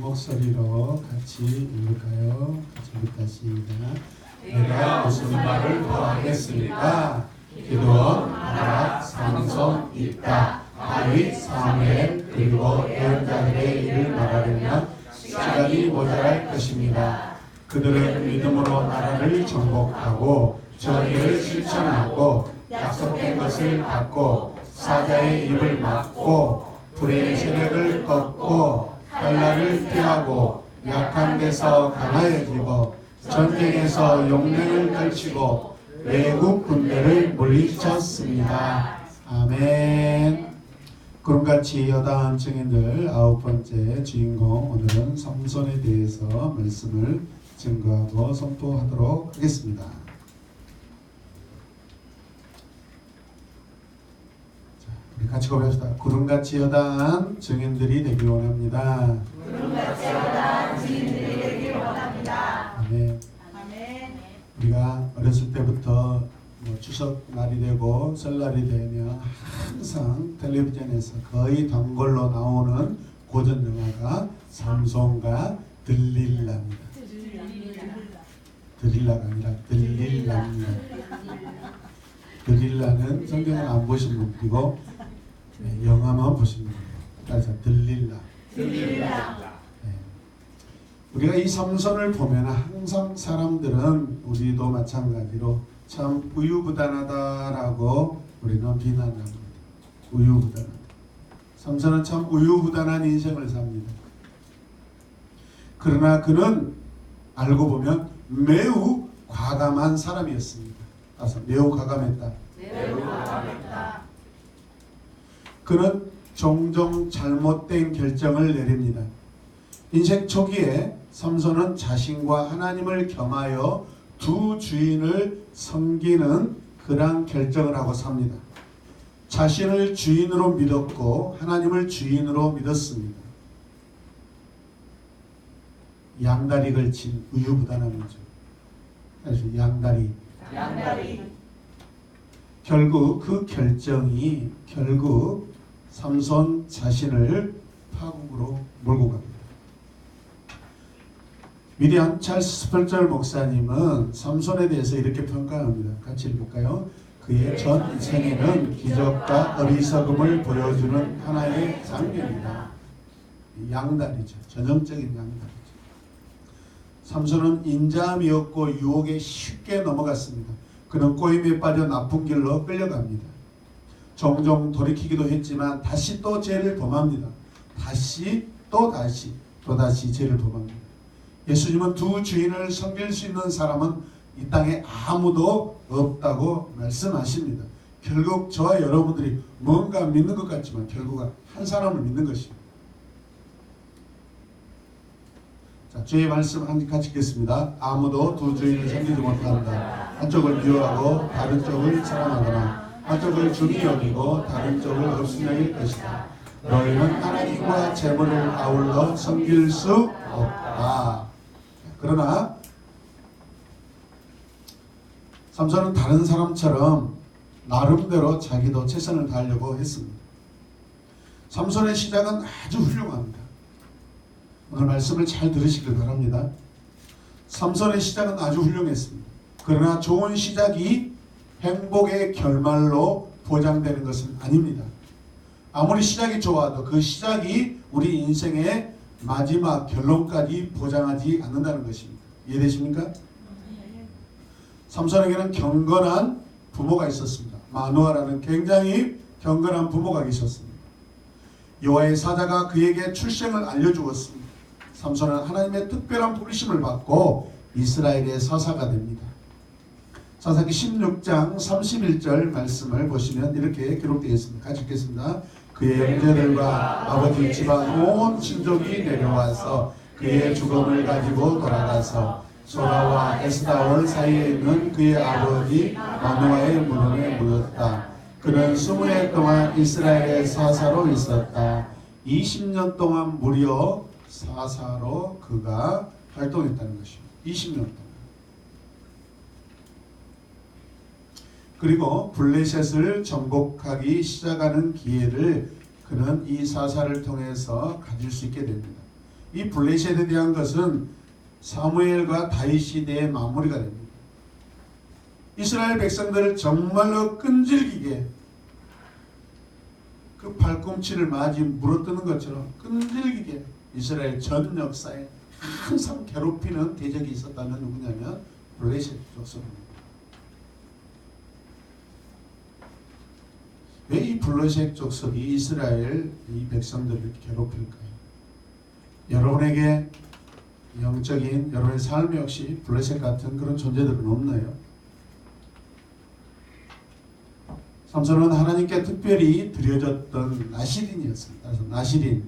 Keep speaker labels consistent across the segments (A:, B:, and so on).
A: 목소리로 같이 읽을까요? 같이 시작.
B: 내가 무슨 말을 더 하겠습니까? 기드온, 바락, 삼손, 입다, 다윗, 사무엘, 그리고 예언자들의 일을 말하려면 시간이 모자랄 것입니다.
A: 그들은 믿음으로 나라를 정복하고
B: 정의를 실천하고 약속된 것을 받고 사자의 입을 막고 불의 세력을 꺾고 환난을 피하고 약한 데서 강하여지고 전쟁에서 용맹을 떨치고 외국 군대를 물리쳤습니다.
A: 아멘. 그럼같이 여당 증인들 9번째 주인공 오늘은 삼손에 대해서 말씀을 증거하고 선포하도록 하겠습니다. 우리 같이 고백합시다. 구름같이 여당 증인들이 되길 원합니다.
B: 구름같이 여당 증인들이 되길 원합니다.
A: 아멘.
B: 아멘.
A: 우리가 어렸을 때부터 추석 날이 되고 설날이 되면 항상 텔레비전에서 거의 단골로 나오는 고전 영화가 삼손과 들릴라입니다. 들릴라가 아니라 들릴라입니다. 들릴라는 성경을 안 보신 분이고 영화만 보신 분이에요. 그래서 들릴라. 우리가 이 삼손을 보면 항상 사람들은 우리도 마찬가지로 참 우유부단하다라고 우리는 비난합니다. 우유부단하다. 삼손은 참 우유부단한 인생을 삽니다. 그러나 그는 알고 보면 매우 과감한 사람이었습니다. 따라서 매우 과감했다.
B: 매우 과감했다.
A: 그는 종종 잘못된 결정을 내립니다. 인생 초기에 삼손은 자신과 하나님을 겸하여 두 주인을 섬기는 그러한 결정을 하고 삽니다. 자신을 주인으로 믿었고 하나님을 주인으로 믿었습니다. 양다리 걸친 우유부단함이죠. 그래서 양다리. 결국 그 결정이 삼손 자신을 파국으로 몰고 갑니다. 위대한 찰스 스펄절 목사님은 삼손에 대해서 이렇게 평가합니다. 같이 읽을까요? 그의 전 인생에는 기적과 어리석음을 보여주는 하나의 장면이다. 양다리죠. 전형적인 양다리죠. 삼손은 인자함이었고 유혹에 쉽게 넘어갔습니다. 그는 꼬임에 빠져 나쁜 길로 끌려갑니다. 종종 돌이키기도 했지만 다시 또 죄를 범합니다. 다시 죄를 범합니다. 예수님은 두 주인을 섬길 수 있는 사람은 이 땅에 아무도 없다고 말씀하십니다. 결국 저와 여러분들이 뭔가 믿는 것 같지만 결국은 한 사람을 믿는 것입니다. 자, 주의 말씀 같이 읽겠습니다. 아무도 두 주인을 섬기지 못한다. 한쪽을 미워하고 다른 쪽을 사랑하거나 한쪽을 중히 여기고 다른 쪽을 없이 여길 것이다. 너희는 하나님과 재물을 아울러 섬길 수 없다. 그러나 삼손은 다른 사람처럼 나름대로 자기도 최선을 다하려고 했습니다. 삼손의 시작은 아주 훌륭합니다. 오늘 말씀을 잘 들으시길 바랍니다. 삼손의 시작은 아주 훌륭했습니다. 그러나 좋은 시작이 행복의 결말로 보장되는 것은 아닙니다. 아무리 시작이 좋아도 그 시작이 우리 인생의 마지막 결론까지 보장하지 않는다는 것입니다. 이해되십니까? 삼손에게는 경건한 부모가 있었습니다. 마누아라는 굉장히 경건한 부모가 있었습니다. 여호와의 사자가 그에게 출생을 알려주었습니다. 삼손은 하나님의 특별한 부르심을 받고 이스라엘의 사사가 됩니다. 사사기 16장 31절 말씀을 보시면 이렇게 기록되어 있습니다. 같이 읽겠습니다. 그의 형제들과 아버지 집안 온 친족이 내려와서 그의 죽음을 가지고 돌아가서 소라와 에스다올 사이에 있는 그의 아버지 마노아의 무덤에 묻었다. 그는 20해 동안 이스라엘의 사사로 있었다. 20년 동안 무려 사사로 그가 활동했다는 것입니다. 20년 동안. 그리고 블레셋을 정복하기 시작하는 기회를 그는 이 사사를 통해서 가질 수 있게 됩니다. 이 블레셋에 대한 것은 사무엘과 다윗 시대의 마무리가 됩니다. 이스라엘 백성들을 정말로 끈질기게 그 발꿈치를 맞이 물어뜯는 것처럼 끈질기게 이스라엘 전 역사에 항상 괴롭히는 대적이 있었다면 누구냐면 블레셋 족속입니다. 왜 이 블레셋 족속이 이스라엘 이 백성들을 괴롭힐까요? 여러분에게 영적인 여러분의 삶 역시 블레셋 같은 그런 존재들은 없나요? 삼손은 하나님께 특별히 드려졌던 나시린이었습니다. 그래서 나시린.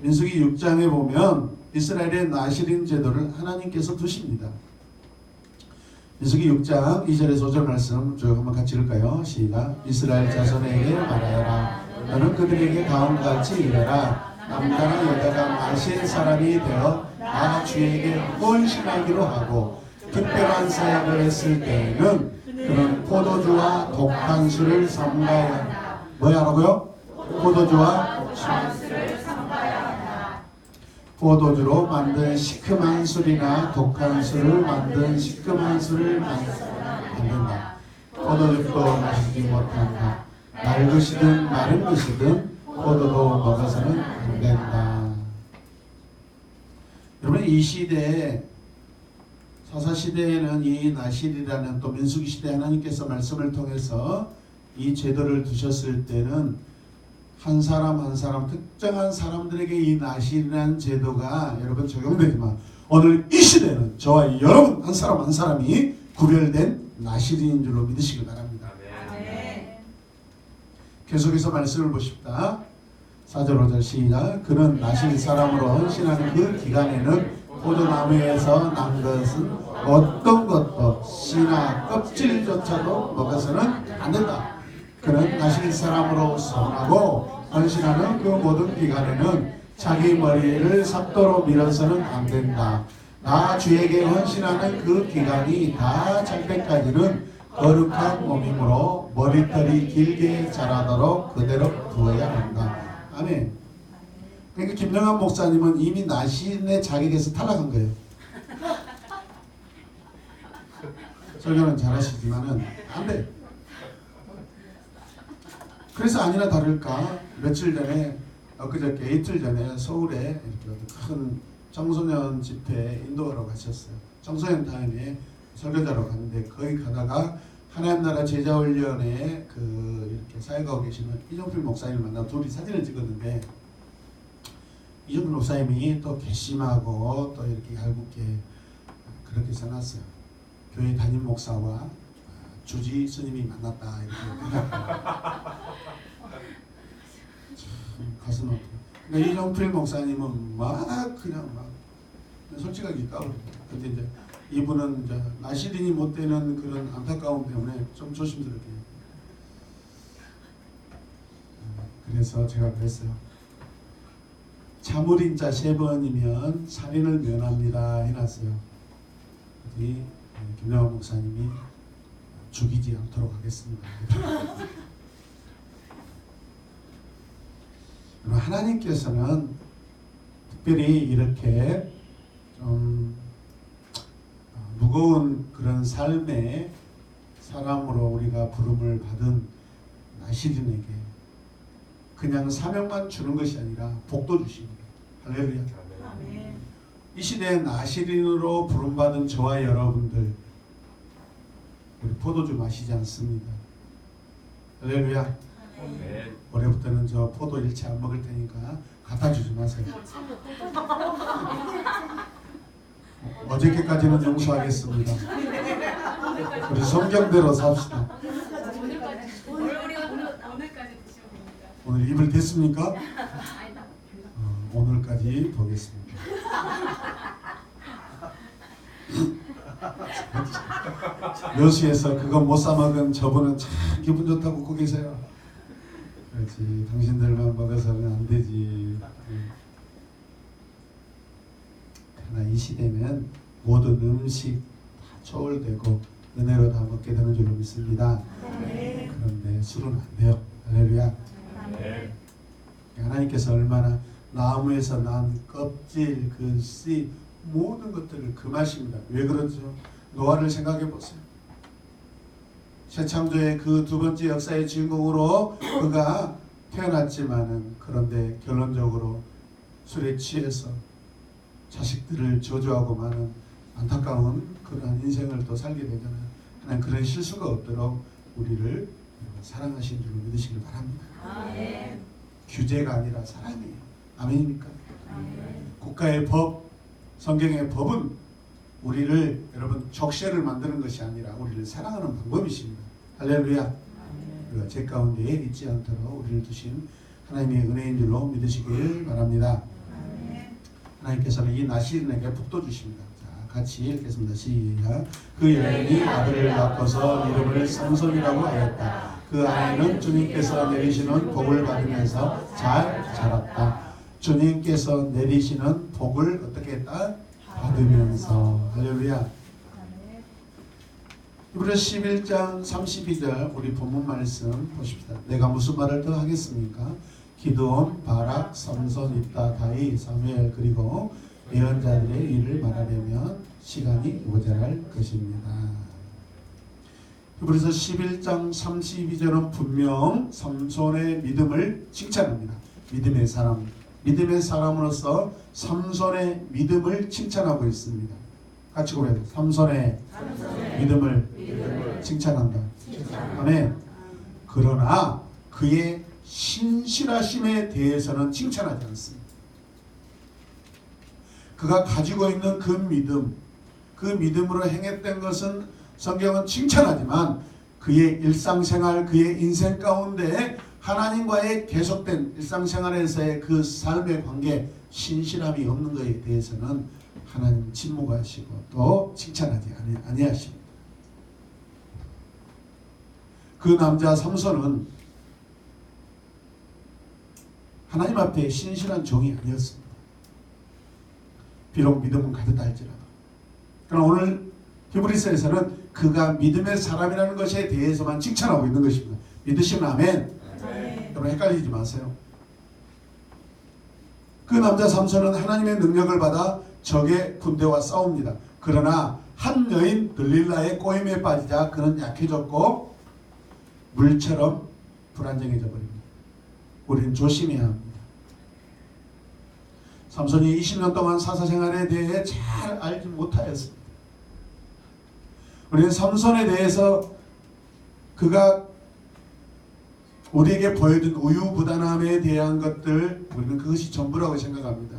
A: 민수기 6장에 보면 이스라엘의 나시린 제도를 하나님께서 두십니다. 민수기 6장 2절에서 5절 말씀 쭉 한번 같이 읽을까요? 시작. 이스라엘 자손에게 말하여라. 너는 그들에게 다음같이 이르라. 남자나 여자가 나신 사람이 되어 나 주에게 헌신하기로 하고 특별한 사역을 했을 때에는 그는 포도주와 독한 술을 삼가야 한다. 뭐야 하라고요? 포도주와 독한 술을 삼가야 한다. 포도주로 만든 시큼한 술이나 독한 술을 만든 시큼한 술을 마셔서는 안 된다. 포도주도 마시지 못한다. 낡으시든 마른 것이든 포도도 먹어서는 안 된다. 여러분 이 시대에 사사시대에는 이 나실이라는 또 민수기시대 하나님께서 말씀을 통해서 이 제도를 두셨을 때는 한 사람 한 사람 특정한 사람들에게 이 나실이라는 제도가 여러분 적용되지만 오늘 이 시대는 저와 여러분 한 사람 한 사람이 구별된 나실인 줄로 믿으시기 바랍니다. 계속해서 말씀을 보십시다. 4절 5절 시작. 그는 나실 사람으로 헌신하는 그 기간에는 포도나무에서 난 것은 어떤 것도 씨나 껍질조차도 먹어서는 안 된다. 그는 나실 사람으로 선하고 헌신하는 그 모든 기간에는 자기 머리를 삽도로 밀어서는 안 된다. 나 주에게 헌신하는 그 기간이 다 찰 때까지는 거룩한 몸이므로 머리털이 길게 자라도록 그대로 두어야 한다. 아멘. 그러니까 김영환 목사님은 이미 나신의 자격에서 탈락한 거예요. 설교는 잘하시지만은 안 돼. 그래서 아니나 다를까 며칠 전에 엊그저께 이틀 전에 서울에 이렇게 큰 청소년 집회 인도하러 가셨어요. 청소년 타임에 설교자로 갔는데 거기 가다가 하나님 나라 제자훈련에 이렇게 사역하고 계시는 이종필 목사님을 만나 둘이 사진을 찍었는데 이종필 목사님이 또 괘씸하고 또 이렇게 얄궂게 그렇게 써놨어요. 교회 담임 목사와 주지 스님이 만났다 이렇게. 참 가슴 아프고. 근데 이종필 목사님은 막 그냥 막 솔직하게 까불어요. 근데 이제 이분은 이제 나시린이 못 되는 그런 안타까움 때문에 좀 조심스럽게. 그래서 제가 그랬어요. 참을인자 3번이면 살인을 면합니다 해놨어요. 그랬더니 김영환 목사님이 죽이지 않도록 하겠습니다. 하나님께서는 특별히 이렇게 좀 무거운 그런 삶의 사람으로 우리가 부름을 받은 나시린에게 그냥 사명만 주는 것이 아니라 복도 주십니다. 할렐루야.
B: 아멘.
A: 이 시대에 나시린으로 부름받은 저와 여러분들 우리 포도주 마시지 않습니다. 할렐루야.
B: 아멘.
A: 올해부터는 저 포도 일체 안 먹을 테니까 갖다 주지 마세요. 어저께까지는 용서하겠습니다. 우리 성경대로 삽시다.
C: 오늘까지 드시면 됩니다.
A: 오늘 입을 댔습니까? 오늘까지 보겠습니다. 여수에서 그거 못 사 먹은 저분은 참 기분 좋다고 웃고 계세요. 그렇지, 당신들만 먹어서는 안 되지. 그러나 이 시대는 모든 음식 다 초월되고 은혜로 다 먹게 되는 줄로 믿습니다. 그런데 술은 안 돼요. 할렐루야. 하나님께서 얼마나 나무에서 난 껍질, 그 씨, 모든 것들을 금하십니다. 왜 그렇죠? 노아를 생각해 보세요. 새창조의 그 두 번째 역사의 주인공으로 그가 태어났지만은, 그런데 결론적으로 술에 취해서 자식들을 저주하고 많은 안타까운 그런 인생을 또 살게 되잖아요. 하나님 그런 실수가 없도록 우리를 사랑하신 줄로 믿으시길 바랍니다.
B: 아멘.
A: 규제가 아니라 사랑이에요. 아멘입니까?
B: 아멘.
A: 국가의 법, 성경의 법은 우리를, 여러분, 적세를 만드는 것이 아니라 우리를 사랑하는 방법이십니다. 할렐루야. 우리가 죄 가운데 있지 않도록 우리를 두신 하나님의 은혜인 줄로 믿으시길 바랍니다.
B: 아멘.
A: 하나님께서는 이 나시린에게 복도 주십니다. 자, 같이 읽겠습니다. 시작. 그 여인이 아들을 낳고서 이름을 삼손이라고 하였다. 그 아이는 주님께서 내리시는 복을 받으면서 잘 자랐다. 주님께서 내리시는 복을 어떻게 했다? 받으면서. 할렐루야.
B: 아멘.
A: 히브리서 11장 32절 우리 본문 말씀 보십시다. 내가 무슨 말을 더 하겠습니까? 기드온, 바락, 삼손, 입다, 다윗, 사무엘, 그리고 예언자들의 일을 말하려면 시간이 모자랄 것입니다. 히브리서 11장 32절은 분명 삼손의 믿음을 칭찬합니다. 믿음의 사람, 믿음의 사람으로서 삼손의 믿음을 칭찬하고 있습니다. 같이 고백해요. 삼손의 믿음을 칭찬한다. 아멘. 그러나 그의 신실하심에 대해서는 칭찬하지 않습니다. 그가 가지고 있는 그 믿음, 그 믿음으로 행했던 것은 성경은 칭찬하지만 그의 일상생활, 그의 인생 가운데 하나님과의 계속된 일상생활에서의 그 삶의 관계, 신실함이 없는 것에 대해서는 하나님 침묵하시고 또 칭찬하지 아니하십니다. 그 남자 삼손은 하나님 앞에 신실한 종이 아니었습니다. 비록 믿음은 가졌다 할지라도. 그러나 오늘 히브리서에서는 그가 믿음의 사람이라는 것에 대해서만 칭찬하고 있는 것입니다. 믿으시면 아멘. 여러분 헷갈리지 마세요. 그 남자 삼손은 하나님의 능력을 받아 적의 군대와 싸웁니다. 그러나 한 여인 들릴라의 꼬임에 빠지자 그는 약해졌고 물처럼 불안정해져 버립니다. 우리는 조심해야 합니다. 삼손이 20년 동안 사사생활에 대해 잘 알지 못하였습니다. 우리는 삼손에 대해서 그가 우리에게 보여준 우유부단함에 대한 것들, 우리는 그것이 전부라고 생각합니다.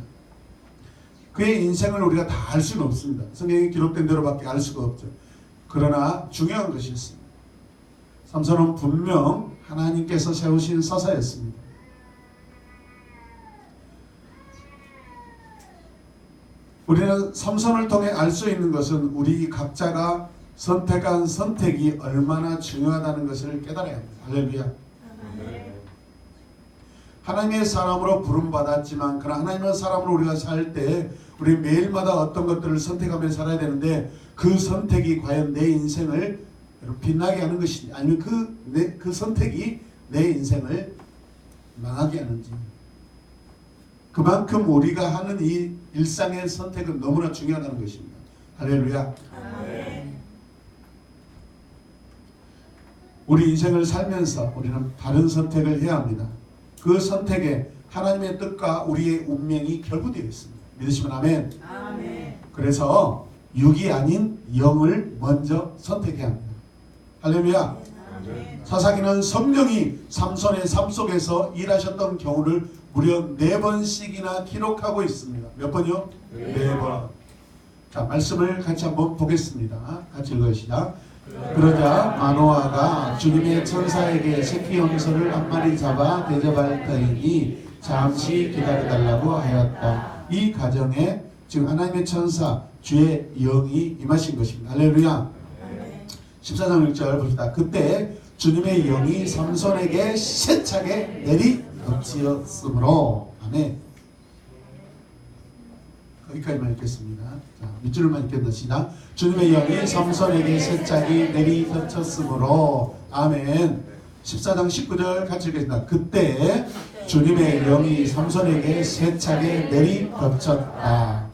A: 그의 인생을 우리가 다 알 수는 없습니다. 성경에 기록된 대로밖에 알 수가 없죠. 그러나 중요한 것이 있습니다. 삼손은 분명 하나님께서 세우신 서사였습니다. 우리는 삼손을 통해 알 수 있는 것은 우리 각자가 선택한 선택이 얼마나 중요하다는 것을 깨달아야 합니다. 할렐루야. 하나님의 사람으로 부름받았지만 그러나 하나님의 사람으로 우리가 살 때 우리 매일마다 어떤 것들을 선택하며 살아야 되는데 그 선택이 과연 내 인생을 빛나게 하는 것인지 아니면 그 선택이 내 인생을 망하게 하는지. 그만큼 우리가 하는 이 일상의 선택은 너무나 중요하다는 것입니다. 할렐루야. 우리 인생을 살면서 우리는 바른 선택을 해야 합니다. 그 선택에 하나님의 뜻과 우리의 운명이 결부되어 있습니다. 믿으시면 아멘.
B: 아멘.
A: 그래서 육이 아닌 영을 먼저 선택해야 합니다. 할렐루야. 사사기는 성령이 삼손의 삶 속에서 일하셨던 경우를 무려 4번씩이나 기록하고 있습니다. 몇 번이요? 4번. 자, 말씀을 같이 한번 보겠습니다. 같이 읽으시죠. 그러자 마노아가 주님의 천사에게 새끼 염소를 한 마리 잡아 대접할 터이니 잠시 기다려달라고 하였다. 이 가정에 지금 하나님의 천사 주의 영이 임하신 것입니다. 할렐루야. 14장 6절 봅시다. 그때 주님의 영이 삼손에게 세차게 내리 덮치었으므로. 아멘. 거기까지만 읽겠습니다. 자, 밑줄만 읽겠습니다. 시작. 주님의 영이 삼손에게 세차게 내리 덮쳤으므로. 아멘. 14장 19절 같이 읽겠습니다. 그때 주님의 영이 삼손에게 세차게 내리 덮쳤다.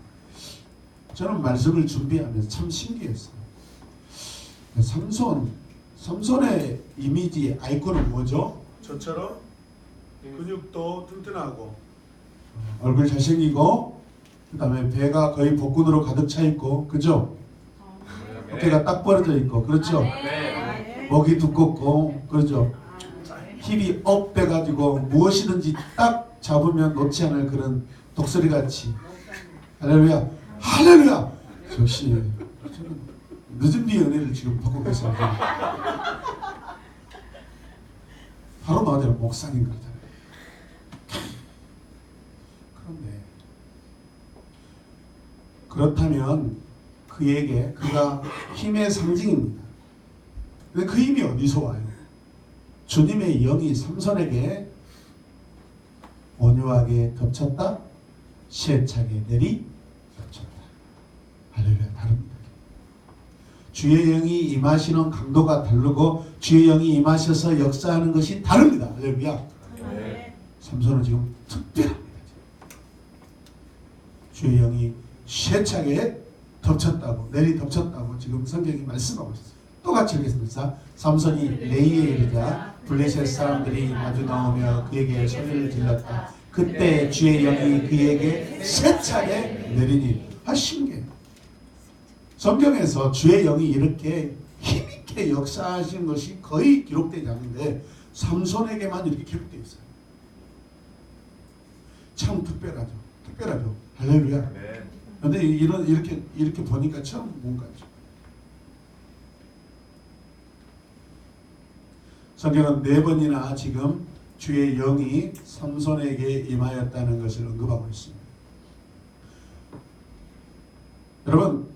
A: 저는 말씀을 준비하면서 참 신기했어요. 삼손의 이미지 아이콘은 뭐죠? 저처럼 근육도 튼튼하고 얼굴 잘생기고 그 다음에 배가 거의 복근으로 가득 차 있고 그죠? 어깨가 딱 벌어져 있고 그렇죠? 목이 두껍고 그렇죠? 힙이 업 돼가지고 무엇이든지 딱 잡으면 놓지 않을 그런 독수리 같이 할렐루야 할렐루야. 역시 늦은 비의 은혜를 지금 받고 계세요. 바로 나오잖아요. 목사님 그러잖아요. 그런데 그렇다면 그에게 그가 힘의 상징입니다. 근데 그 힘이 어디서 와요? 주님의 영이 삼손에게 온유하게 덮쳤다, 세차게 내리 덮쳤다. 할렐루야. 다릅니다. 주의 영이 임하시는 강도가 다르고 주의 영이 임하셔서 역사하는 것이 다릅니다. 할렐루야. 삼손은 지금 특별합니다. 주의 영이 세차게 덮쳤다고 내리 덮쳤다고 지금 성경이 말씀하고 있어요. 똑같이 읽겠습니다. 삼손이 레이에 이르자 블레셋 사람들이 마주 나오며 그에게 소리를 질렀다. 그때 주의 영이 그에게 세차게 내리니. 신기해요. 성경에서 주의 영이 이렇게 힘있게 역사하신 것이 거의 기록되지 않는데 삼손에게만 이렇게 기록되어 있어요. 참 특별하죠. 특별하죠. 할렐루야. 그런데 이렇게 보니까 참 뭔가죠. 성경은 4번이나 지금 주의 영이 삼손에게 임하였다는 것을 언급하고 있습니다. 여러분,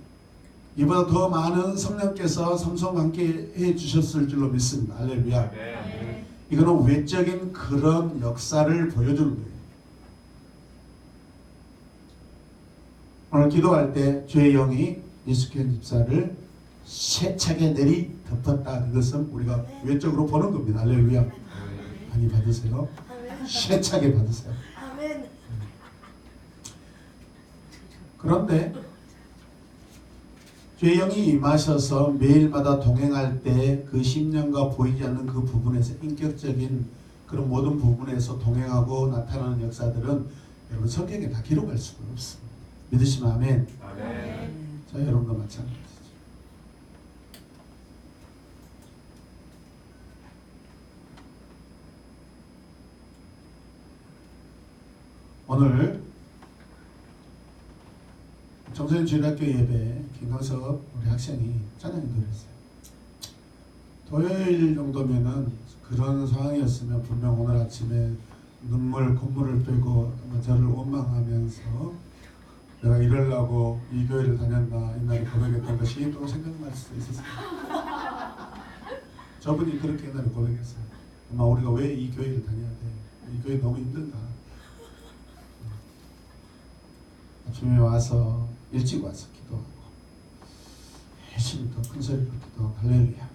A: 이보다 더 많은 성령께서 삼손과 함께 해주셨을 줄로 믿습니다. 할렐루야. 이거는 외적인 그런 역사를 보여주는 거예요. 오늘 기도할 때 주의 영이 이스케엘 집사를 세차게 내리 덮었다. 그것은 우리가 외적으로 보는 겁니다. 할렐루야. 많이 받으세요. 세차게 받으세요. 그런데 주의 영이 임하셔서 매일마다 동행할 때 그 심령과 보이지 않는 그 부분에서 인격적인 그런 모든 부분에서 동행하고 나타나는 역사들은 여러분 성경에 다 기록할 수가 없습니다. 믿으시면 아멘. 자, 여러분도 마찬가지죠. 오늘 청소년 주일학교 예배 김광석 우리 학생이 찬양이 드렸어요. 토요일 정도면은 그런 상황이었으면 분명 오늘 아침에 콧물을 빼고 저를 원망하면서 내가 이러려고 이 교회를 다녔나 옛날에 고백했던 것이 또 생각날 수도 있었어요. 저분이 그렇게 옛날에 고백했어요. 엄마 우리가 왜 이 교회를 다녀야 돼? 이 교회 너무 힘들다. 아침에 와서 일찍 와서 기도하고 열심히 더 큰 소리로 기도하고 할렐루야.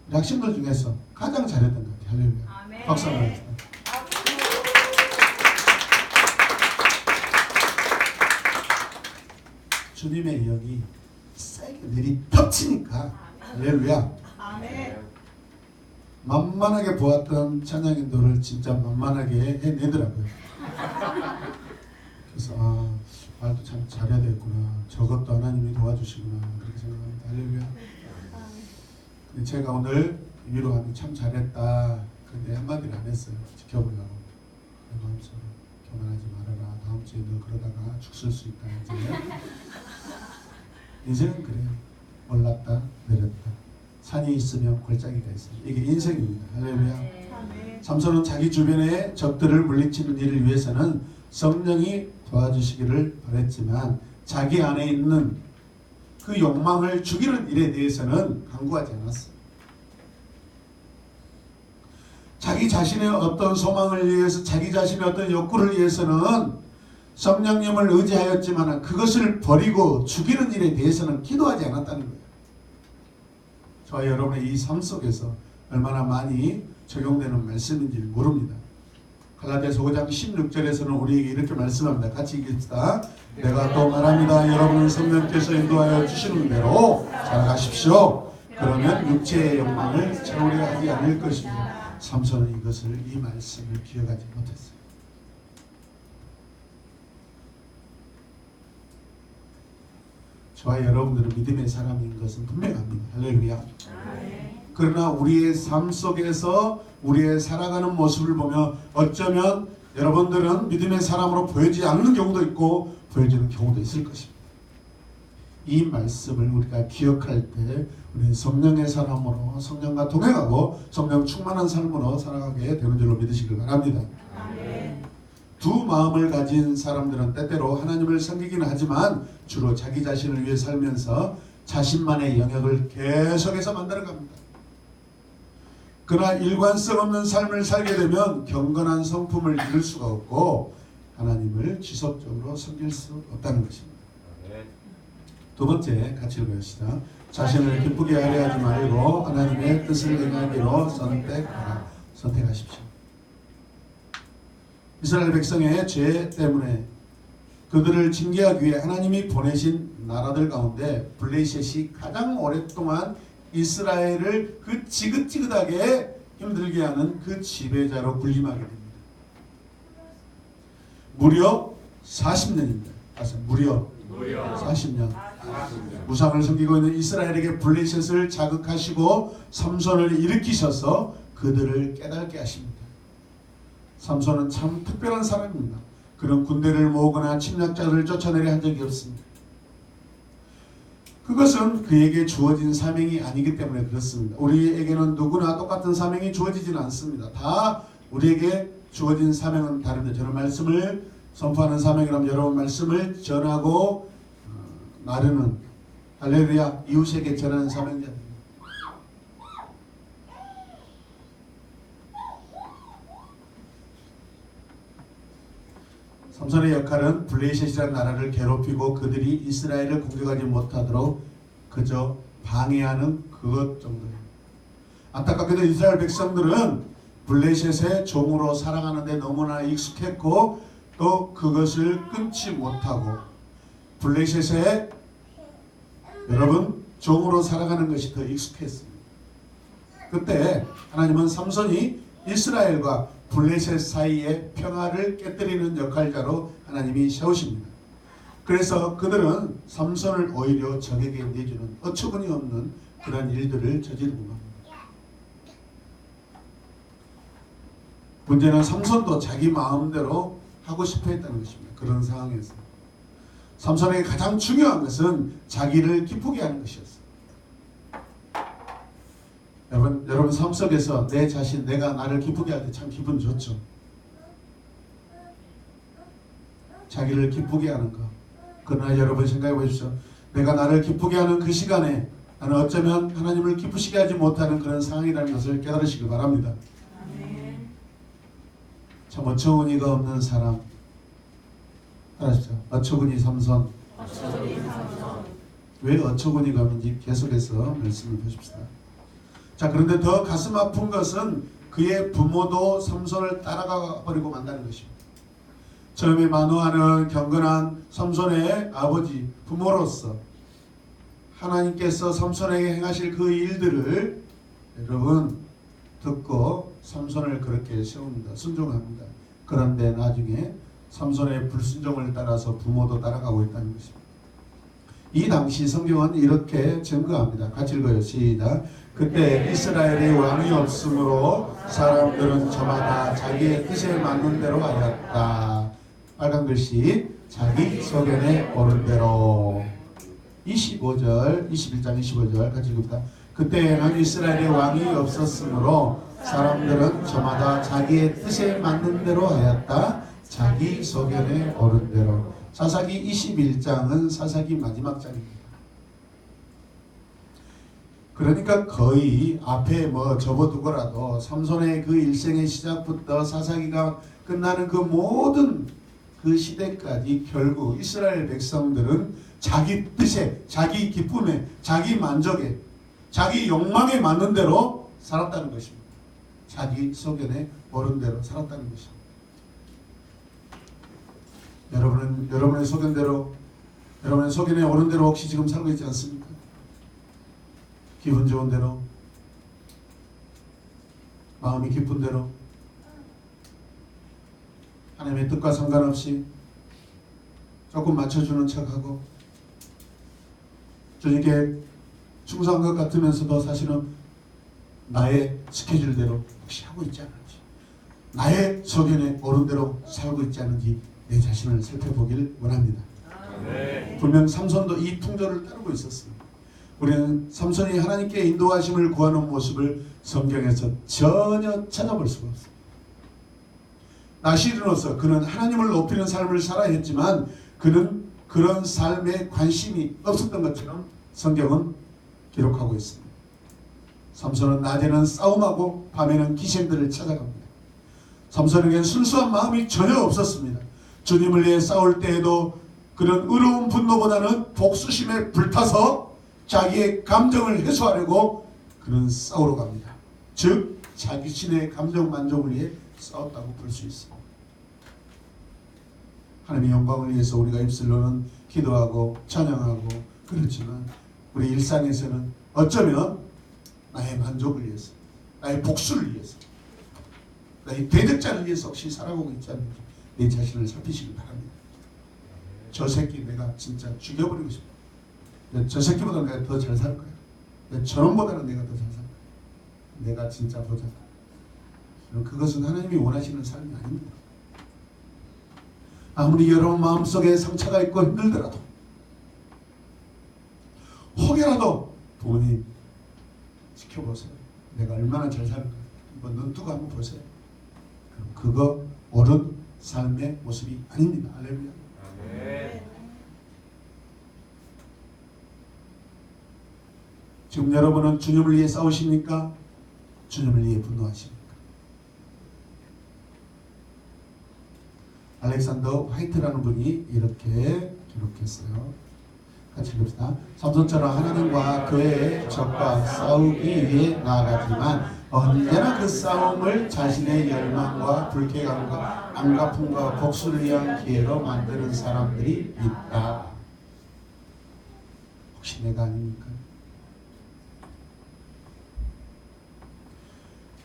A: 우리 학생들 중에서 가장 잘했던 것 같아요. 할렐루야. 박수 한번 해주세요. 주님의 영이 세게 내리 덮치니까 할렐루야. 만만하게 보았던 찬양인도를 진짜 만만하게 해내더라고요. 그래서 말도 참 잘해야 되겠구나. 저것도 하나님이 도와주시구나. 그렇게 생각합니다. 할렐루야. 근데 제가 오늘 위로하면 참 잘했다. 근데 한마디를 안 했어요. 지켜보려고. 내 마음속으로 교만하지 말아라. 다음 주에 너 그러다가 죽을 수 있다. 인생은 그래요. 올랐다 내렸다. 산이 있으면 골짜기가 있어요. 이게 인생입니다. 할렐루야. 삼손은 자기 주변의 적들을 물리치는 일을 위해서는 성령이 도와주시기를 바랬지만 자기 안에 있는 그 욕망을 죽이는 일에 대해서는 강구하지 않았어요. 자기 자신의 어떤 소망을 위해서 자기 자신의 어떤 욕구를 위해서는 성령님을 의지하였지만 그것을 버리고 죽이는 일에 대해서는 기도하지 않았다는 거예요. 저와 여러분의 이 삶 속에서 얼마나 많이 적용되는 말씀인지 모릅니다. 갈라디아서 5장 16절에서는 우리에게 이렇게 말씀합니다. 같이 읽읍시다. 내가 또 말합니다. 여러분은 성령께서 인도하여 주시는 대로 살아가십시오. 그러면 육체의 욕망을 채우려 하지 않을 것입니다. 삼손은 이 말씀을 기억하지 못했어요. 저와 여러분들은 믿음의 사람인 것은 분명합니다. 할렐루야. 그러나 우리의 삶 속에서 우리의 살아가는 모습을 보며 어쩌면 여러분들은 믿음의 사람으로 보여지지 않는 경우도 있고 보여지는 경우도 있을 것입니다. 이 말씀을 우리가 기억할 때 우리는 성령의 사람으로 성령과 동행하고 성령 충만한 삶으로 살아가게 되는 줄로 믿으시길 바랍니다. 두 마음을 가진 사람들은 때때로 하나님을 섬기기는 하지만 주로 자기 자신을 위해 살면서 자신만의 영역을 계속해서 만들어갑니다. 그러나 일관성 없는 삶을 살게 되면 경건한 성품을 이룰 수가 없고 하나님을 지속적으로 섬길 수 없다는 것입니다. 두 번째 같이 읽읍시다. 자신을 기쁘게 하려 하지 말고 하나님의 뜻을 행하기로 선택하십시오. 이스라엘 백성의 죄 때문에 그들을 징계하기 위해 하나님이 보내신 나라들 가운데 블레셋이 가장 오랫동안 이스라엘을 그 지긋지긋하게 힘들게 하는 그 지배자로 군림하게 됩니다. 무려 40년입니다. 무려 40년. 우상을 섬기고 있는 이스라엘에게 블레셋을 자극하시고 삼손을 일으키셔서 그들을 깨닫게 하십니다. 삼손은 참 특별한 사람입니다. 그는 군대를 모으거나 침략자들을 쫓아내려 한 적이 없습니다. 그것은 그에게 주어진 사명이 아니기 때문에 그렇습니다. 우리에게는 누구나 똑같은 사명이 주어지지는 않습니다. 다 우리에게 주어진 사명은 다릅니다. 저는 말씀을 선포하는 사명이라면 여러분 말씀을 전하고 나르는 할렐루야 이웃에게 전하는 사명자입니다. 삼손의 역할은 블레셋이라는 나라를 괴롭히고 그들이 이스라엘을 공격하지 못하도록 그저 방해하는 그것 정도입니다. 안타깝게도 이스라엘 백성들은 블레셋의 종으로 살아가는데 너무나 익숙했고 또 그것을 끊지 못하고 블레셋의 여러분 종으로 살아가는 것이 더 익숙했습니다. 그때 하나님은 삼손이 이스라엘과 블레셋 사이의 평화를 깨뜨리는 역할자로 하나님이 세우십니다. 그래서 그들은 삼손을 오히려 적에게 내주는 어처구니 없는 그런 일들을 저지르고 맙니다. 문제는 삼손도 자기 마음대로 하고 싶어 했다는 것입니다. 그런 상황에서 삼손에게 가장 중요한 것은 자기를 기쁘게 하는 것이었어요. 여러분 삶 속에서 내 자신, 내가 나를 기쁘게 할 때 참 기분 좋죠. 자기를 기쁘게 하는 것. 그러나 여러분 생각해 보십시오. 내가 나를 기쁘게 하는 그 시간에 나는 어쩌면 하나님을 기쁘시게 하지 못하는 그런 상황이라는 것을 깨달으시기 바랍니다. 참 어처구니가 없는 사람. 알았죠? 어처구니 삼손. 왜 어처구니가 없는지 계속해서 말씀을 보십시다. 자, 그런데 더 가슴 아픈 것은 그의 부모도 삼손을 따라가 버리고 만다는 것입니다. 처음에 만호하는 경건한 삼손의 아버지, 부모로서 하나님께서 삼손에게 행하실 그 일들을 여러분 듣고 삼손을 그렇게 세웁니다. 순종합니다. 그런데 나중에 삼손의 불순종을 따라서 부모도 따라가고 있다는 것입니다. 이 당시 성경은 이렇게 증거합니다. 같이 읽어요. 시작. 그때 이스라엘의 왕이 없으므로 사람들은 저마다 자기의 뜻에 맞는 대로 하였다. 빨간 글씨 자기 소견에 옳은 대로. 21장 25절 같이 읽읍시다. 그때에는 이스라엘의 왕이 없었으므로 사람들은 저마다 자기의 뜻에 맞는 대로 하였다. 자기 소견에 옳은 대로. 사사기 21장은 사사기 마지막 장입니다. 그러니까 거의 앞에 접어두고라도 삼손의 그 일생의 시작부터 사사기가 끝나는 그 모든 그 시대까지 결국 이스라엘 백성들은 자기 뜻에, 자기 기쁨에, 자기 만족에, 자기 욕망에 맞는 대로 살았다는 것입니다. 자기 소견에 옳은 대로 살았다는 것입니다. 여러분은 여러분의 소견대로, 여러분의 소견에 오른 대로 혹시 지금 살고 있지 않습니까? 기분 좋은 대로, 마음이 기쁜 대로, 하나님의 뜻과 상관없이 조금 맞춰주는 척하고 주님께 충성한 것 같으면서도 사실은 나의 스케줄대로 혹시 하고 있지 않은지, 나의 소견에 오른 대로 살고 있지 않은지 내 자신을 살펴보길 원합니다. 분명 삼손도 이 풍조를 따르고 있었습니다. 우리는 삼손이 하나님께 인도하심을 구하는 모습을 성경에서 전혀 찾아볼 수가 없습니다. 나시르노서 그는 하나님을 높이는 삶을 살아야 했지만 그는 그런 삶에 관심이 없었던 것처럼 성경은 기록하고 있습니다. 삼손은 낮에는 싸움하고 밤에는 기생들을 찾아갑니다. 삼손에게는 순수한 마음이 전혀 없었습니다. 주님을 위해 싸울 때에도 그런 의로운 분노보다는 복수심에 불타서 자기의 감정을 해소하려고 그는 싸우러 갑니다. 즉 자기 신의 감정 만족을 위해 싸웠다고 볼 수 있습니다. 하나님의 영광을 위해서 우리가 입술로는 기도하고 찬양하고 그렇지만 우리 일상에서는 어쩌면 나의 만족을 위해서, 나의 복수를 위해서, 나의 대적자를 위해서 혹시 살아가고 있지 않는지 내 자신을 살피시기 바랍니다. 저 새끼 내가 진짜 죽여버리고 싶어. 저 새끼보다 내가 더 잘 살 거야. 저놈보다는 내가 더 잘 살 거야. 내가 진짜 보자다. 그것은 하나님이 원하시는 삶이 아닙니다. 아무리 여러분 마음속에 상처가 있고 힘들더라도 혹여라도 부모님 지켜보세요. 내가 얼마나 잘 살까 한번 눈 뜨고 한번 보세요. 그거 옳은 삶의 모습이 아닙니다. 할렐루야. 지금 여러분은 주님을 위해 싸우십니까? 주님을 위해 분노하십니까? 알렉산더 화이트라는 분이 이렇게 기록했어요. 같이 읽읍시다. 삼손처럼 하나님과 교회의 적과 싸우기 위해 나아가지만 언제나 그 싸움을 자신의 열망과 불쾌감과 안갚음과 복수를 위한 기회로 만드는 사람들이 있다. 혹시 내가 아닙니까?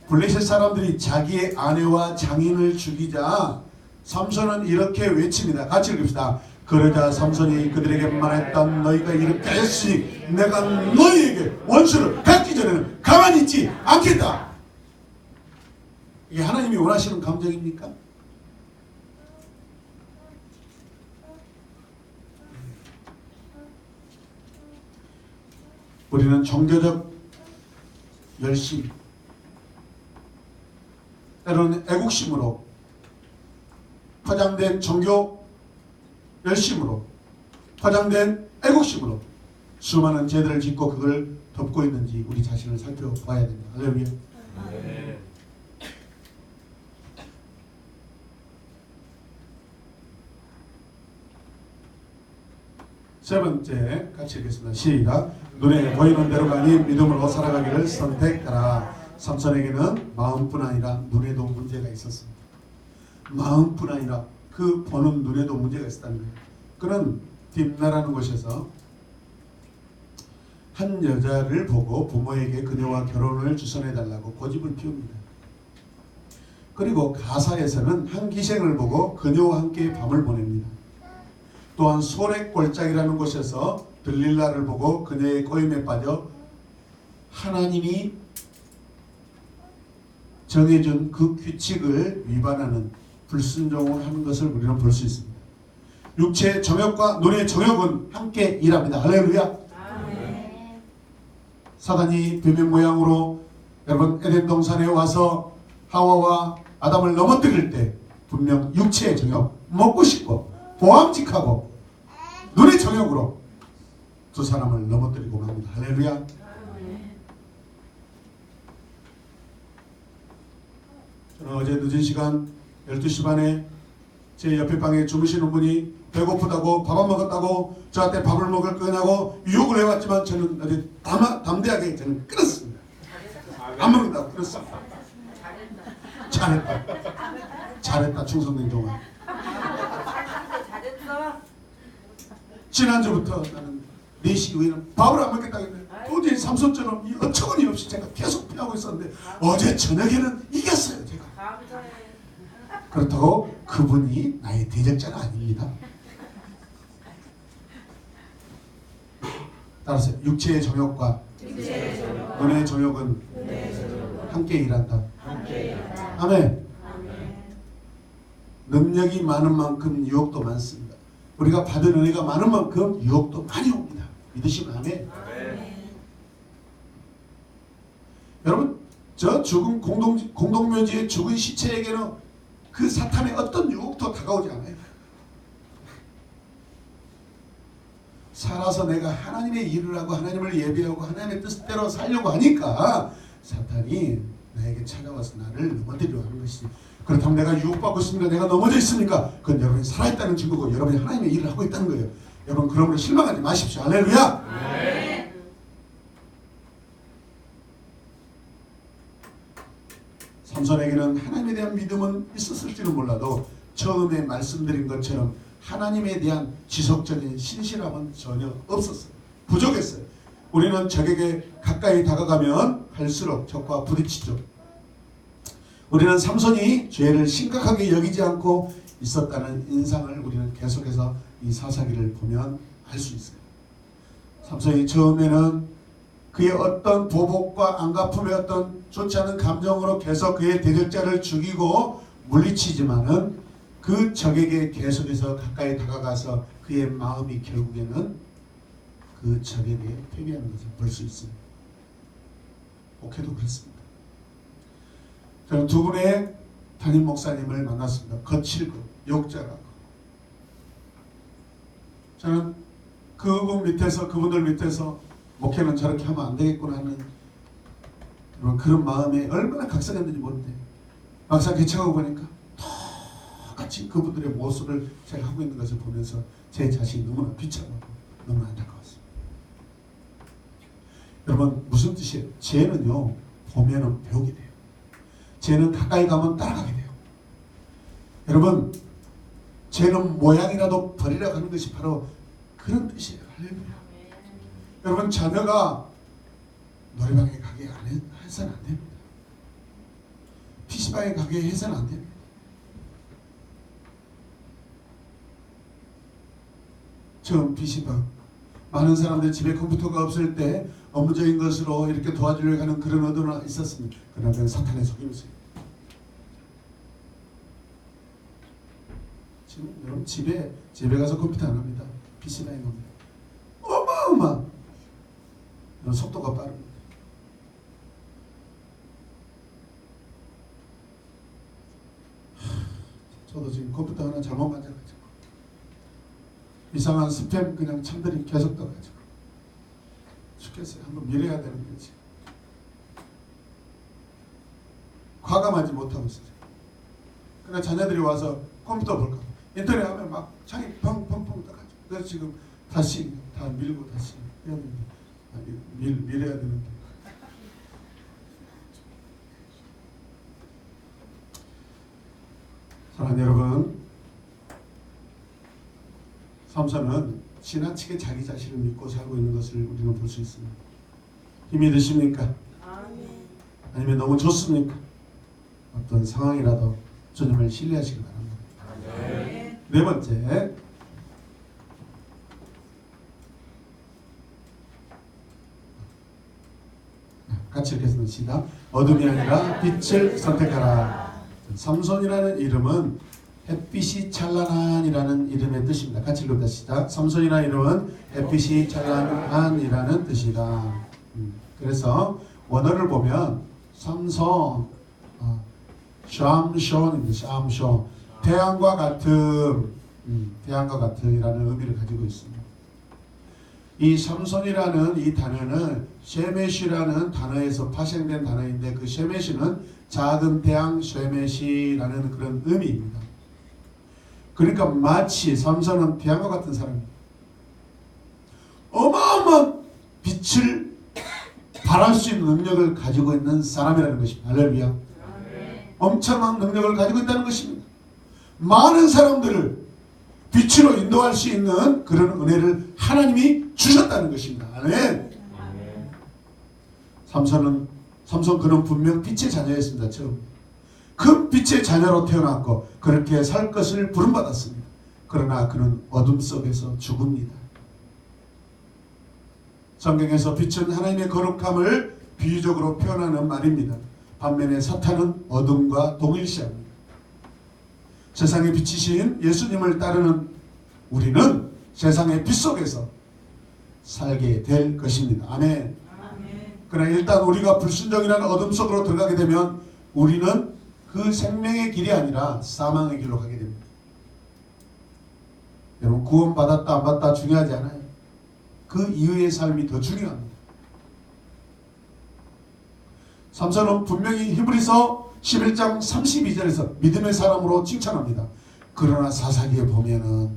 A: 블레셋 사람들이 자기의 아내와 장인을 죽이자 삼손은 이렇게 외칩니다. 같이 읽읍시다. 그러자 삼손이 그들에게 말했다. 너희가 이렇게 했으니 내가 너희에게 원수를 갚기 전에는 가만히 있지 않겠다. 이게 하나님이 원하시는 감정입니까? 우리는 종교적 열심, 때로는 애국심으로 포장된 종교 열심으로, 포장된 애국심으로 수많은 죄들을 짓고 그걸 덮고 있는지 우리 자신을 살펴봐야 됩니다. 할렐루야. 네. 세 번째 같이 읽겠습니다. 시작. 눈에 보이는 대로가 아닌 믿음으로 살아가기를 선택하라. 삼손에게는 마음뿐 아니라 눈에도 문제가 있었습니다. 마음뿐 아니라 그 보는 눈에도 문제가 있었다는 거예요. 그는 딥나라는 곳에서 한 여자를 보고 부모에게 그녀와 결혼을 주선해달라고 고집을 피웁니다. 그리고 가사에서는 한 기생을 보고 그녀와 함께 밤을 보냅니다. 또한 소래골짜기라는 곳에서 들릴라를 보고 그녀의 꼬임에 빠져 하나님이 정해준 그 규칙을 위반하는 불순종을 하는 것을 우리는 볼 수 있습니다. 육체의 정욕과 눈의 정욕은 함께 일합니다. 할렐루야. 아멘. 사단이 뱀의 모양으로 여러분 에덴 동산에 와서 하와와 아담을 넘어뜨릴 때 분명 육체의 정욕, 먹고 싶고 보암직하고 눈의 정욕으로 두 사람을 넘어뜨리고 맙니다. 할렐루야. 저는 어제 늦은 시간 12시 반에 제 옆에 방에 주무시는 분이 배고프다고 밥 안 먹었다고 저한테 밥을 먹을 거냐고 유혹을 해왔지만 저는 어제 담대하게 저는 끊었습니다. 안 먹는다고 끊었습니다. 잘했다. 잘했다 충성된 동안. 지난주부터 나는 4시 이후에는 밥을 안 먹겠다 했는데 도저히 삼손처럼 이 어처구니 없이 제가 계속 피하고 있었는데 어제 저녁에는 이겼어요 제가.
B: 감사해.
A: 그렇다고 그분이 나의 대적자는 아닙니다. 따라서 육체의 정욕과 은혜의 정욕은 함께 일한다. 아멘. 능력이 많은 만큼 유혹도 많습니다. 우리가 받은 은혜가 많은 만큼 유혹도 많이 옵니다. 믿으시면 아멘. 여러분, 저 죽은 공동묘지의 죽은 시체에게는 그 사탄의 어떤 유혹도 다가오지 않아요. 살아서 내가 하나님의 일을 하고 하나님을 예배하고 하나님의 뜻대로 살려고 하니까 사탄이 나에게 찾아와서 나를 넘어뜨리려 하는 것이지. 그렇다면 내가 유혹받고 있습니다. 내가 넘어져 있으니까 그건 여러분이 살아있다는 증거고 여러분이 하나님의 일을 하고 있다는 거예요. 여러분 그러므로 실망하지 마십시오. 할렐루야. 삼손에게는 하나님에 대한 믿음은 있었을지는 몰라도 처음에 말씀드린 것처럼 하나님에 대한 지속적인 신실함은 전혀 없었어요. 부족했어요. 우리는 적에게 가까이 다가가면 갈수록 적과 부딪히죠. 우리는 삼손이 죄를 심각하게 여기지 않고 있었다는 인상을 우리는 계속해서 이 사사기를 보면 알 수 있어요. 삼손이 처음에는 그의 어떤 보복과 안갚음의 어떤 좋지 않은 감정으로 계속 그의 대적자를 죽이고 물리치지만은 그 적에게 계속해서 가까이 다가가서 그의 마음이 결국에는 그 적에게 패배하는 것을 볼 수 있습니다. 목회도 그렇습니다. 저는 두 분의 담임 목사님을 만났습니다. 거칠고 욕자라고. 저는 그분들 밑에서 목회는 저렇게 하면 안 되겠구나 하는 그런 마음에 얼마나 각성했는지 모르는데 막상 개척하고 보니까 똑같이 그분들의 모습을 제가 하고 있는 것을 보면서 제 자신이 너무나 비참하고 너무나 안타까웠습니다. 여러분 무슨 뜻이에요? 죄는요 보면은 배우게 돼요. 죄는 가까이 가면 따라가게 돼요. 여러분 죄는 모양이라도 버리라고 하는 것이 바로 그런 뜻이에요. 할렐루야. 여러분 자녀가 노래방에 가게 해서는 안 됩니다. PC방에 가게 해서는 안 됩니다. 처음 PC방 많은 사람들 집에 컴퓨터가 없을 때 업무적인 것으로 이렇게 도와주려고 하는 그런 의도는 있었습니다. 그러나 그건 사탄의 속임수예요. 지금 여러분 집에 가서 컴퓨터 안 합니다. PC방에 갑니다. 어마어마 속도가 빠릅니다. 저도 지금 컴퓨터 하나 잘못 만져가지고 이상한 스팸 그냥 참들이 계속 떠가지고 죽겠어요. 한번 밀어야 되는 거지. 과감하지 못하고 있어요. 그러나 자녀들이 와서 컴퓨터 볼까 봐 인터넷 하면 막 창이 펑펑펑 떠가지고 그래서 지금 다시 다 밀고 다시 해야 됩니다. 밀어야 되는데. 사랑하는 여러분, 삼손은 지나치게 자기 자신을 믿고 살고 있는 것을 우리는 볼 수 있습니다. 힘이 드십니까? 아니면 너무 좋습니까? 어떤 상황이라도 주님을 신뢰하시기 바랍니다. 네 번째, 같이 읽겠습니다. 시작. 어둠이 아니라 빛을 선택하라. 삼손이라는 이름은 햇빛이 찬란한이라는 이름의 뜻입니다. 같이 읽읍니다. 시작. 삼손이라는 이름은 햇빛이 찬란한이라는 뜻이다. 그래서 원어를 보면 삼손, 샴숀입니다. 샴숀. 태양과 같은, 태양과 같은이라는 의미를 가지고 있습니다. 이 삼손이라는 이 단어는 쉐메시라는 단어에서 파생된 단어인데 그 쉐메시는 작은 태양 쉐메시라는 그런 의미입니다. 그러니까 마치 삼손은 태양과 같은 사람입니다. 어마어마한 빛을 발할 수 있는 능력을 가지고 있는 사람이라는 것입니다. 할렐루야. 엄청난 능력을 가지고 있다는 것입니다. 많은 사람들을 빛으로 인도할 수 있는 그런 은혜를 하나님이 주셨다는 것입니다. 아멘. 삼손 그는 분명 빛의 자녀였습니다. 처음 그 빛의 자녀로 태어났고 그렇게 살 것을 부름받았습니다. 그러나 그는 어둠 속에서 죽습니다. 성경에서 빛은 하나님의 거룩함을 비유적으로 표현하는 말입니다. 반면에 사탄은 어둠과 동일시합니다. 세상의 빛이신 예수님을 따르는 우리는 세상의 빛 속에서 살게 될 것입니다. 아멘. 그러나 일단 우리가 불순종이라는 어둠 속으로 들어가게 되면 우리는 그 생명의 길이 아니라 사망의 길로 가게 됩니다. 여러분, 구원 받았다 안 받았다 중요하지 않아요. 그 이후의 삶이 더 중요합니다. 삼손은 분명히 히브리서 11장 32절에서 믿음의 사람으로 칭찬합니다. 그러나 사사기에 보면은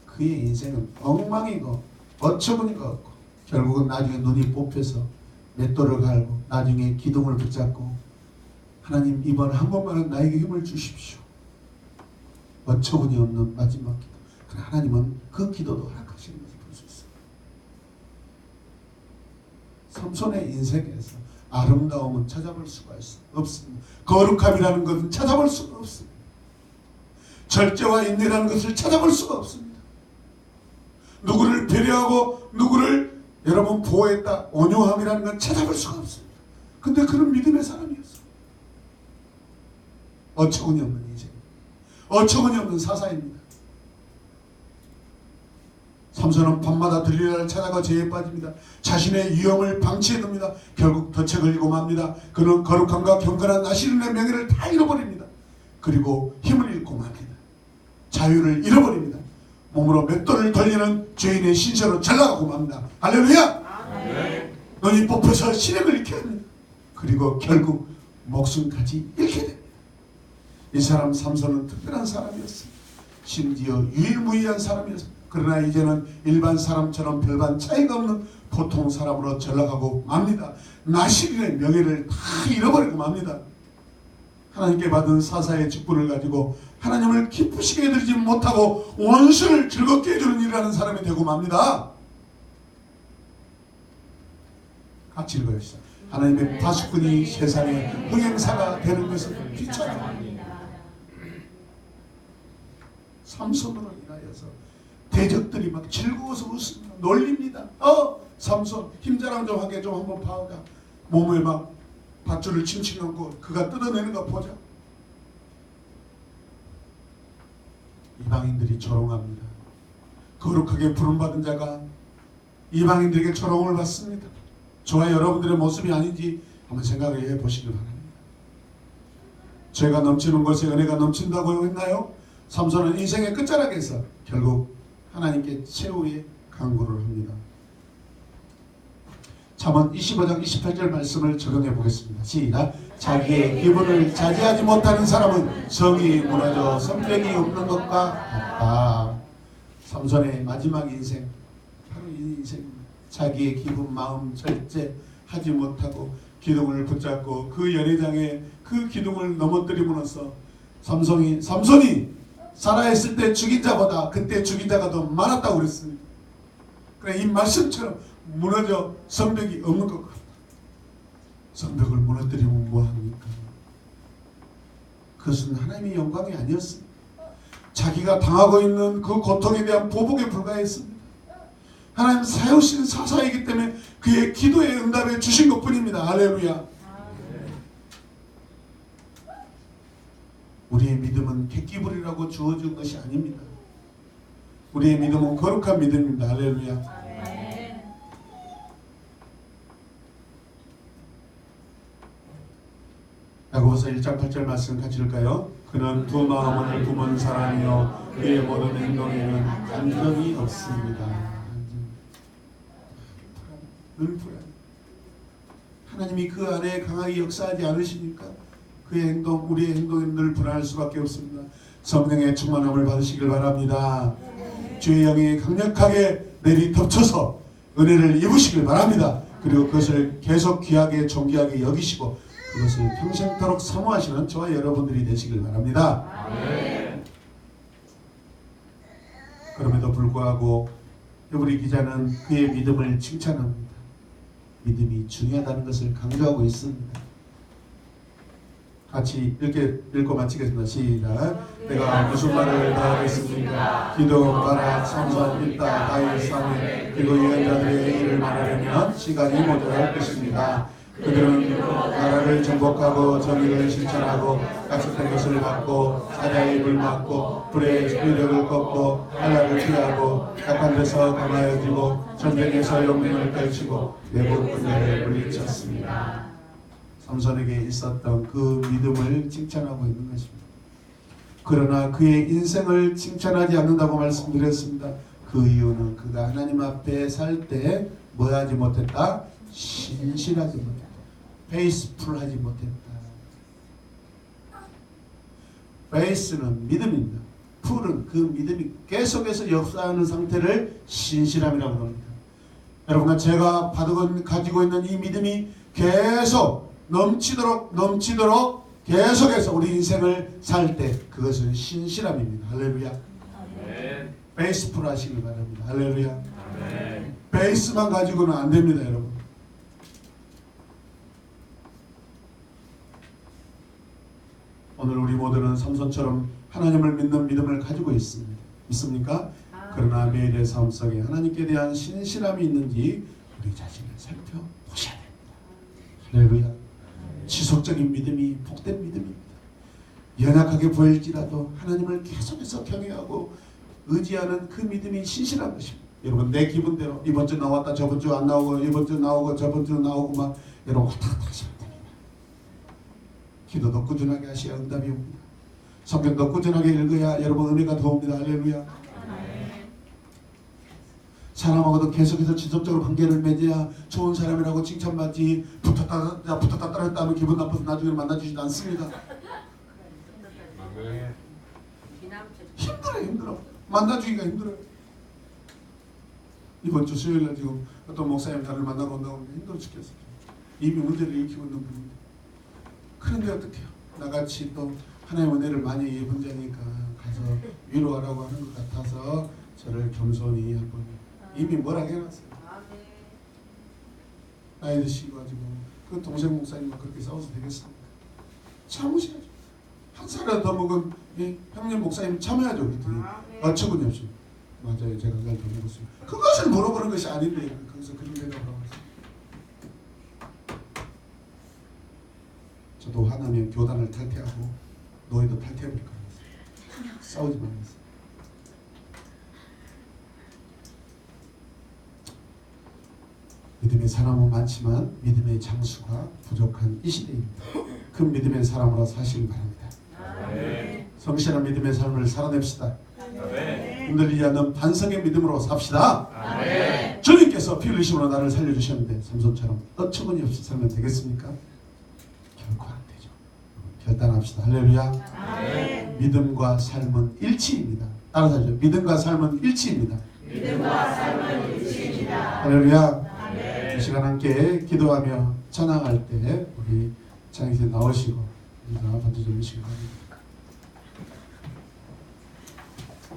A: 그의 인생은 엉망이고 어처구니가 없고 결국은 나중에 눈이 뽑혀서 맷돌을 갈고 나중에 기둥을 붙잡고 하나님 이번 한 번만은 나에게 힘을 주십시오. 어처구니 없는 마지막 기도. 그러나 하나님은 그 기도도 허락하시는 것을 볼 수 있어요. 삼손의 인생에서 아름다움은 찾아볼 수가 없습니다. 거룩함이라는 것은 찾아볼 수가 없습니다. 절제와 인내라는 것을 찾아볼 수가 없습니다. 누구를 배려하고 누구를 여러분 보호했다 온유함이라는 건 찾아볼 수가 없습니다. 근데 그런 믿음의 사람이었어요. 어처구니 없는 인생, 어처구니 없는 사사입니다. 삼손은 밤마다 들릴라를 찾아가 죄에 빠집니다. 자신의 위험을 방치해 둡니다. 결국 덫에 걸리고 맙니다. 그는 거룩함과 경건한 나시린의 명예를 다 잃어버립니다. 그리고 힘을 잃고 맙니다. 자유를 잃어버립니다. 몸으로 맷돌을 돌리는 죄인의 신세로 전락하고 맙니다. 할렐루야! 눈이 뽑혀서 시력을 잃게 됩니다. 그리고 결국 목숨까지 잃게 됩니다. 이 사람 삼손은 특별한 사람이었습니다. 심지어 유일무이한 사람이었습니다. 그러나 이제는 일반 사람처럼 별반 차이가 없는 보통 사람으로 전락하고 맙니다. 나시린의 명예를 다 잃어버리고 맙니다. 하나님께 받은 사사의 직분을 가지고 하나님을 기쁘시게 해드리지 못하고 원수를 즐겁게 해주는 일을 하는 사람이 되고 맙니다. 같이 읽어주시죠. 하나님의 파수꾼이 세상의 흥행사가 되는 것을 비춰줍니다. 삼손으로 인하여서 대적들이 막 즐거워서 웃습니다. 놀립니다. 삼손 힘자랑 좀 하게 좀 한번 봐오자. 몸에 막 밧줄을 칭칭 감고 그가 뜯어내는 거 보자. 이방인들이 조롱합니다. 거룩하게 부름받은 자가 이방인들에게 조롱을 받습니다. 저와 여러분들의 모습이 아닌지 한번 생각을 해보시길 바랍니다. 죄가 넘치는 곳에 은혜가 넘친다고 했나요? 삼손은 인생의 끝자락에서 결국 하나님께 최후의 간구를 합니다. 잠언 25장 28절 말씀을 적용해 보겠습니다. 시작. 자기의 기분을 자제하지 못하는 사람은 성이 무너져 성격이 없는 것과 같다. 삼손의 마지막 인생, 바로 이 인생입니다. 자기의 기분, 마음 절제하지 못하고 기둥을 붙잡고 그 연회장에 그 기둥을 넘어뜨림으로써 삼손이 살아있을 때 죽인 자보다 그때 죽인 자가 더 많았다고 그랬습니다. 그래, 이 말씀처럼 무너져 성벽이 없는 것 같다. 성벽을 무너뜨리면 뭐합니까? 그것은 하나님의 영광이 아니었습니다. 자기가 당하고 있는 그 고통에 대한 보복에 불과했습니다. 하나님 세우신 사사이기 때문에 그의 기도의 응답에 주신 것뿐입니다. 할렐루야. 우리의 믿음은 객기불이라고 주어진 것이 아닙니다. 우리의 믿음은 거룩한 믿음입니다. 할렐루야. 야고보서 1장 8절 말씀 같이 읽을까요? 그는 두 마음을 품은 사람이요 그의 모든 행동에는 감정이 없습니다. 늘 불안. 하나님이 그 안에 강하게 역사하지 않으시니까 그의 행동, 우리의 행동이 늘 불안할 수밖에 없습니다. 성령의 충만함을 받으시길 바랍니다. 주의 영이 강력하게 내리 덮쳐서 은혜를 입으시길 바랍니다. 그리고 그것을 계속 귀하게 존귀하게 여기시고 그것을 평생토록 사모하시는 저와 여러분들이 되시길 바랍니다. 그럼에도 불구하고 우리 기자는 그의 믿음을 칭찬합니다. 믿음이 중요하다는 것을 강조하고 있습니다. 같이 읽고 마치겠습니다. 시작. 내가 무슨 말을 다 하겠습니까? 기도, 바락, 삼선, 일다, 다윗, 사무엘 그리고 예언자들의 일을 말하려면 시간이 모자랄 것입니다. 그들은 나라를 정복하고 정의를 실천하고 약속된 것을 받고 사자의 입을 막고 불의 유력을 꺾고 한란을 피하고 약한 데서 강하여지고 전쟁에서 용맹을 펼치고 외국 군대를 물리쳤습니다. 삼손에게 있었던 그 믿음을 칭찬하고 있는 것입니다. 그러나 그의 인생을 칭찬하지 않는다고 말씀드렸습니다. 그 이유는 그가 하나님 앞에 살 때 뭐 하지 못했다? 신실하지 못했다. 페이스풀하지 못했다. 페이스는 믿음입니다. 풀은 그 믿음이 계속해서 역사하는 상태를 신실함이라고 합니다. 여러분과 제가 가지고 있는 이 믿음이 계속 넘치도록 계속해서 우리 인생을 살 때 그것은 신실함입니다. 할렐루야. 베이스풀 하시길 바랍니다. 할렐루야. 베이스만 가지고는 안 됩니다, 여러분. 오늘 우리 모두는 삼손처럼 하나님을 믿는 믿음을 가지고 있습니다. 믿습니까? 그러나 매일의 삶 속에 하나님께 대한 신실함이 있는지 우리 자신을 살펴보셔야 됩니다. 할렐루야. 지속적인 믿음이 복된 믿음입니다. 연약하게 보일지라도 하나님을 계속해서 경외하고 의지하는 그 믿음이 신실한 것입니다. 여러분 내 기분대로 이번 주 나왔다 저번 주 안 나오고 이번 주 나오고 저번 주 나오고 막 여러분 왔다 갔다 하시면 됩니다. 기도도 꾸준하게 하셔야 응답이 옵니다. 성경도 꾸준하게 읽어야 여러분 은혜가 더 옵니다. 할렐루야. 사람하고도 계속해서 지속적으로 관계를 맺어야 좋은 사람이라고 칭찬받지 붙었다 떨어졌다 하면 기분 나빠서 나중에 만나주지도 않습니다. 힘들어. 만나주기가 힘들어요. 이번 주 수요일날 지금 어떤 목사님 나를 만나러 온다고 하는데 힘들어 죽겠어요. 이미 문제를 일으키고 있는 분인데. 그런데 어떡해요. 나같이 또 하나님의 은혜를 많이 본자니까 가서 위로하라고 하는 것 같아서 저를 겸손히 한번 이미 뭐라 해놨어요. 나이 드시가지고 그 동생 목사님과 그렇게 싸워서 되겠습니까? 참으셔야죠. 한 살이라도 더 먹은 형님 목사님 참아야죠. 그랬더니 어처구니 없이 맞아요. 제가 그걸 더 먹었어요. 그것을 물어보는 것이 아닌데 거기서 그런 대답을 하고 있어요. 저도 화나면 교단을 탈퇴하고 너희도 탈퇴해버릴 거예요. 싸우지 말았어요. 믿음의 사람은 많지만 믿음의 장수가 부족한 이 시대입니다. 그 믿음의 사람으로 사시길 바랍니다. 성실한 믿음의 삶을 살아냅시다. 흔들리지 않는 반성의 믿음으로 삽시다. 주님께서 피 흘리심으로 나를 살려주셨는데 삼손처럼 어처구니 없이 살면 되겠습니까? 결코 안 되죠. 결단합시다. 할렐루야. 믿음과 삶은 일치입니다. 따라서 하죠. 믿음과 삶은 일치입니다. 할렐루야. 이 시간 함께 기도하며 찬양할 때 우리 장애인 나오시고 인사 받쳐주시기 바랍니다.